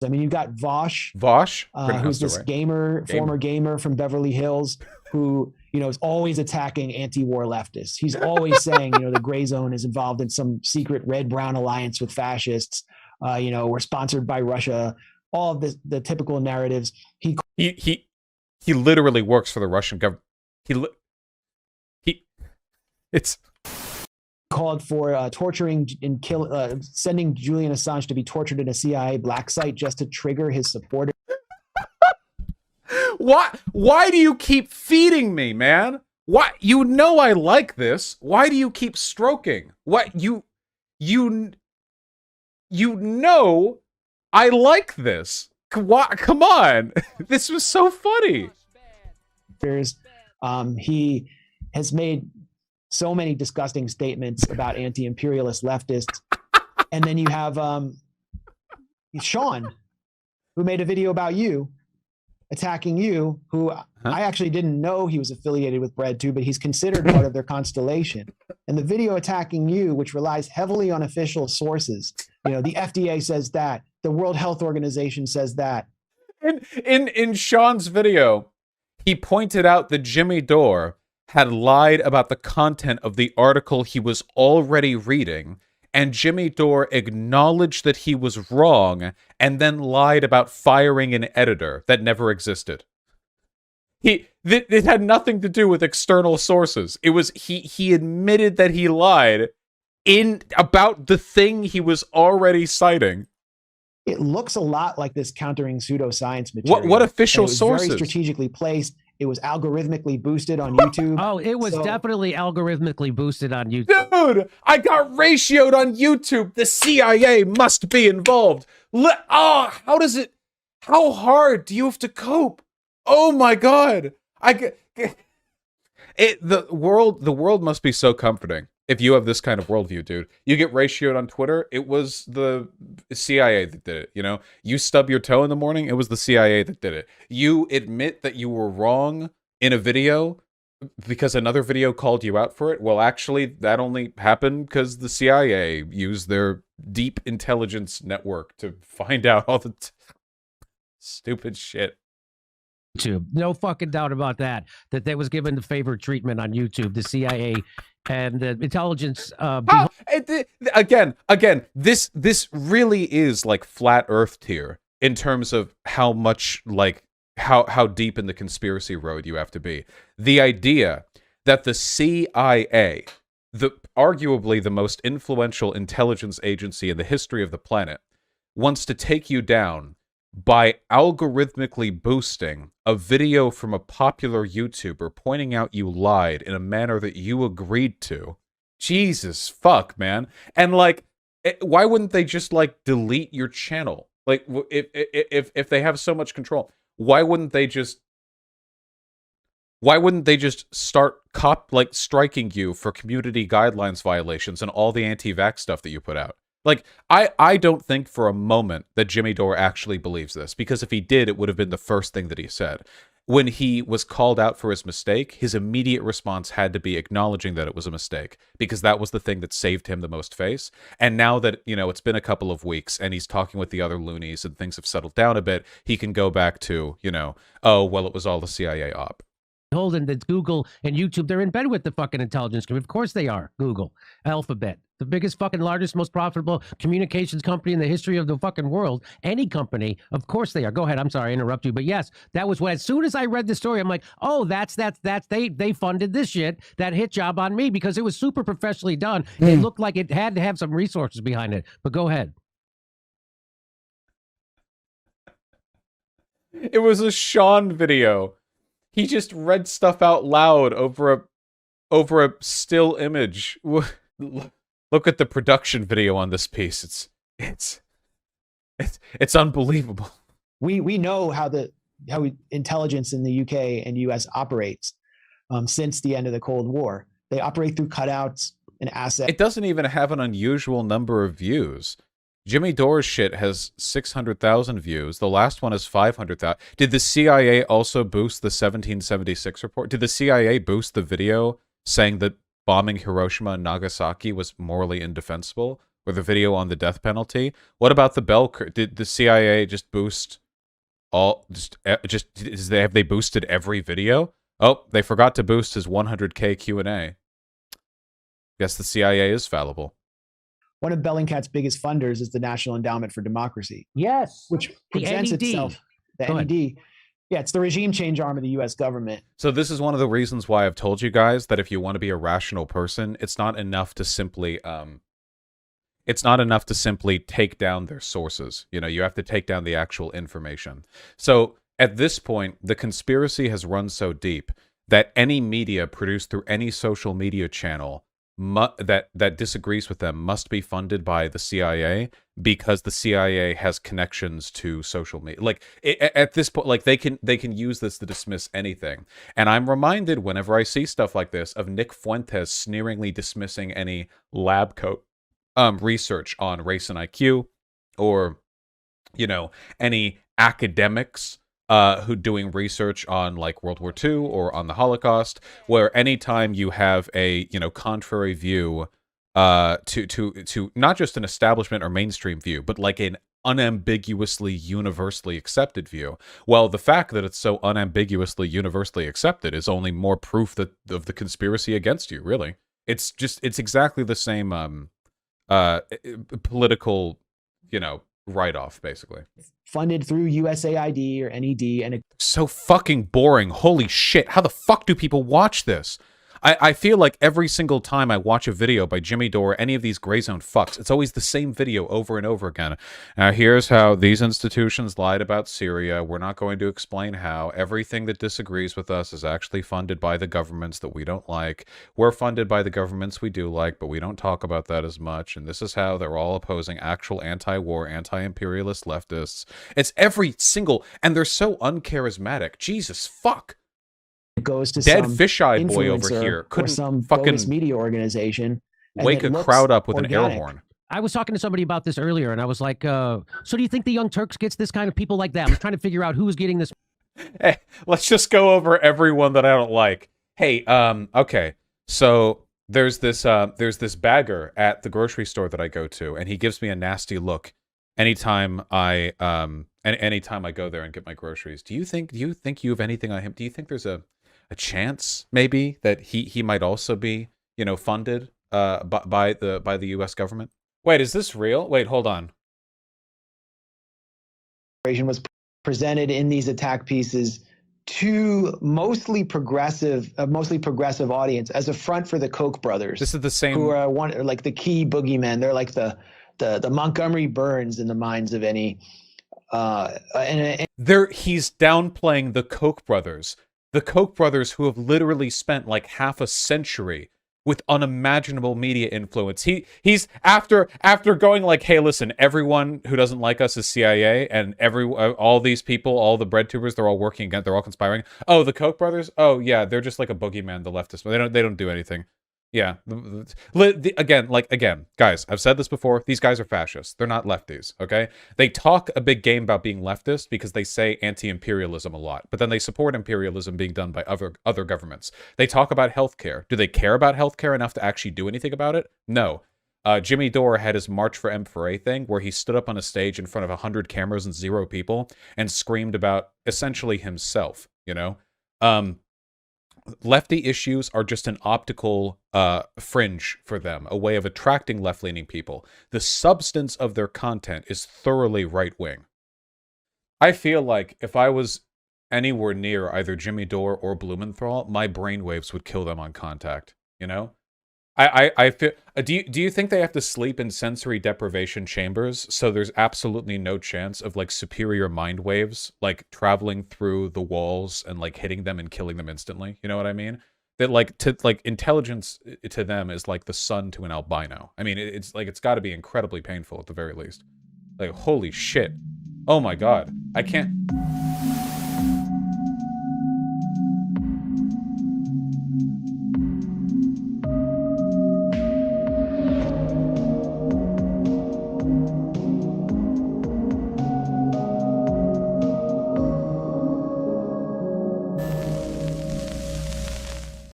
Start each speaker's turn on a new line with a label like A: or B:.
A: I mean, you've got Vaush,
B: Vaush,
A: who's
B: pronounced it
A: this
B: right.
A: gamer, former gamer from Beverly Hills, who is always attacking anti-war leftists. He's always saying, the gray zone is involved in some secret red-brown alliance with fascists. We're sponsored by Russia. All of the typical narratives.
B: He literally works for the Russian government. It's
A: called for torturing and sending Julian Assange to be tortured in a CIA black site just to trigger his supporters.
B: Why do you keep feeding me, man? Why? You know I like this. Why do you keep stroking? What you know I like this. Come on. This was so funny.
A: He has made so many disgusting statements about anti-imperialist leftists. And then you have Sean, who made a video about you, attacking you, who I actually didn't know he was affiliated with Bread2, but he's considered part of their constellation. And the video attacking you, which relies heavily on official sources, the FDA says that, the World Health Organization says that.
B: In Sean's video, he pointed out that Jimmy Dore had lied about the content of the article he was already reading, and Jimmy Dore acknowledged that he was wrong and then lied about firing an editor that never existed. It had nothing to do with external sources. It was he admitted that he lied about the thing he was already citing.
A: It looks a lot like this countering pseudoscience material.
B: What official sources?
A: Very strategically placed. It was algorithmically boosted on YouTube.
C: Oh, it was definitely algorithmically boosted on YouTube.
B: Dude, I got ratioed on YouTube. The CIA must be involved. How hard do you have to cope? Oh my God. The world must be so comforting. If you have this kind of worldview, dude, you get ratioed on Twitter. It was the CIA that did it. You stub your toe in the morning. It was the CIA that did it. You admit that you were wrong in a video because another video called you out for it. Well, actually, that only happened because the CIA used their deep intelligence network to find out all the stupid shit.
C: YouTube. No fucking doubt about that they was given the favored treatment on YouTube, the CIA and the intelligence.
B: Again, this really is like flat Earth tier in terms of how much how deep in the conspiracy road you have to be. The idea that the CIA, arguably the most influential intelligence agency in the history of the planet, wants to take you down by algorithmically boosting a video from a popular YouTuber pointing out you lied in a manner that you agreed to. Jesus fuck, man. And why wouldn't they just delete your channel? If they have so much control, why wouldn't they just start striking you for community guidelines violations and all the anti-vax stuff that you put out? I don't think for a moment that Jimmy Dore actually believes this, because if he did, it would have been the first thing that he said. When he was called out for his mistake, his immediate response had to be acknowledging that it was a mistake, because that was the thing that saved him the most face. And now that, it's been a couple of weeks and he's talking with the other loonies and things have settled down a bit, he can go back to, oh, well, it was all the CIA op.
C: Holding that Google and YouTube, they're in bed with the fucking intelligence community. Of course they are. Google, Alphabet, the biggest fucking largest, most profitable communications company in the history of the fucking world. Any company, of course they are. Go ahead. I'm sorry, I interrupt you, but yes, that was what. As soon as I read the story, I'm like, oh, that's they funded this shit, that hit job on me, because it was super professionally done. It looked like it had to have some resources behind it. But go ahead.
B: It was a Sean video. He just read stuff out loud over a still image. Look at the production video on this piece. It's unbelievable.
A: We know how intelligence in the UK and US operates since the end of the Cold War. They operate through cutouts and assets.
B: It doesn't even have an unusual number of views. Jimmy Dore's shit has 600,000 views. The last one is 500,000. Did the CIA also boost the 1776 report? Did the CIA boost the video saying that bombing Hiroshima and Nagasaki was morally indefensible? or the video on the death penalty? What about the bell curve? Did the CIA just boost all? Have they boosted every video? Oh, they forgot to boost his 100K Q&A. Guess the CIA is fallible.
A: One of Bellingcat's biggest funders is the National Endowment for Democracy.
C: Yes.
A: Which
C: The
A: presents
C: NED.
A: itself, the
C: Go ahead.
A: NED. Yeah, it's the regime change arm of the U.S. government.
B: So this is one of the reasons why I've told you guys that if you want to be a rational person, it's not enough to simply take down their sources. You know, you have to take down the actual information. So at this point, the conspiracy has run so deep that any media produced through any social media channel that disagrees with them must be funded by the CIA, because the CIA has connections to social media. Like at this point, like they can use this to dismiss anything. And I'm reminded whenever I see stuff like this of Nick Fuentes sneeringly dismissing any lab coat research on race and IQ, or any academics who doing research on like World War II or on the Holocaust, where anytime you have a contrary view to not just an establishment or mainstream view, but like an unambiguously universally accepted view. Well, the fact that it's so unambiguously universally accepted is only more proof of the conspiracy against you. Really, it's exactly the same political write-off, basically.
A: Funded through USAID or NED, and
B: So fucking boring. Holy shit. How the fuck do people watch this? I feel like every single time I watch a video by Jimmy Dore, any of these gray zone fucks, it's always the same video over and over again. Now, here's how these institutions lied about Syria. We're not going to explain how. Everything that disagrees with us is actually funded by the governments that we don't like. We're funded by the governments we do like, but we don't talk about that as much. And this is how they're all opposing actual anti-war, anti-imperialist leftists. It's every single, and they're so uncharismatic. Jesus fuck.
A: it goes to
B: Dead
A: some
B: fisheye boy over
A: influencer
B: here
A: or
B: couldn't
A: some
B: fucking
A: bogus media organization. and
B: wake
A: it
B: a
A: looks
B: crowd up with an air
A: organic.
B: horn.
C: I was talking to somebody about this earlier, and I was like, so do you think the Young Turks gets this kind of people like that? I was trying to figure out who was getting this.
B: Hey, let's just go over everyone that I don't like. Hey, okay. So there's this bagger at the grocery store that I go to, and he gives me a nasty look anytime I go there and get my groceries. Do you think you have anything on him? Do you think there's a chance maybe that he might also be, funded by the US government? Wait, is this real? Wait, hold on.
A: Was presented in these attack pieces to mostly progressive audience as a front for the Koch brothers.
B: This is the same,
A: who are like the key boogeymen. They're like the Montgomery Burns in the minds of any.
B: He's downplaying the Koch brothers. The Koch brothers, who have literally spent like half a century with unimaginable media influence. He's after going like, hey, listen, everyone who doesn't like us is CIA, and all these people, all the bread tubers, they're all working against, they're all conspiring. Oh, the Koch brothers? Oh yeah, they're just like a boogeyman, the leftists. They don't do anything. Yeah. Again, guys, I've said this before. These guys are fascists. They're not lefties, okay? They talk a big game about being leftist because they say anti-imperialism a lot, but then they support imperialism being done by other governments. They talk about healthcare. Do they care about healthcare enough to actually do anything about it? No. Jimmy Dore had his March for M4A thing where he stood up on a stage in front of 100 cameras and 0 people and screamed about essentially himself, Lefty issues are just an optical fringe for them, a way of attracting left-leaning people. The substance of their content is thoroughly right-wing. I feel like if I was anywhere near either Jimmy Dore or Blumenthal, my brainwaves would kill them on contact, I feel. Do you think they have to sleep in sensory deprivation chambers so there's absolutely no chance of like superior mind waves like traveling through the walls and like hitting them and killing them instantly? You know what I mean? That like intelligence to them is like the sun to an albino. I mean, it's got to be incredibly painful at the very least. Like, holy shit. Oh my god. I can't.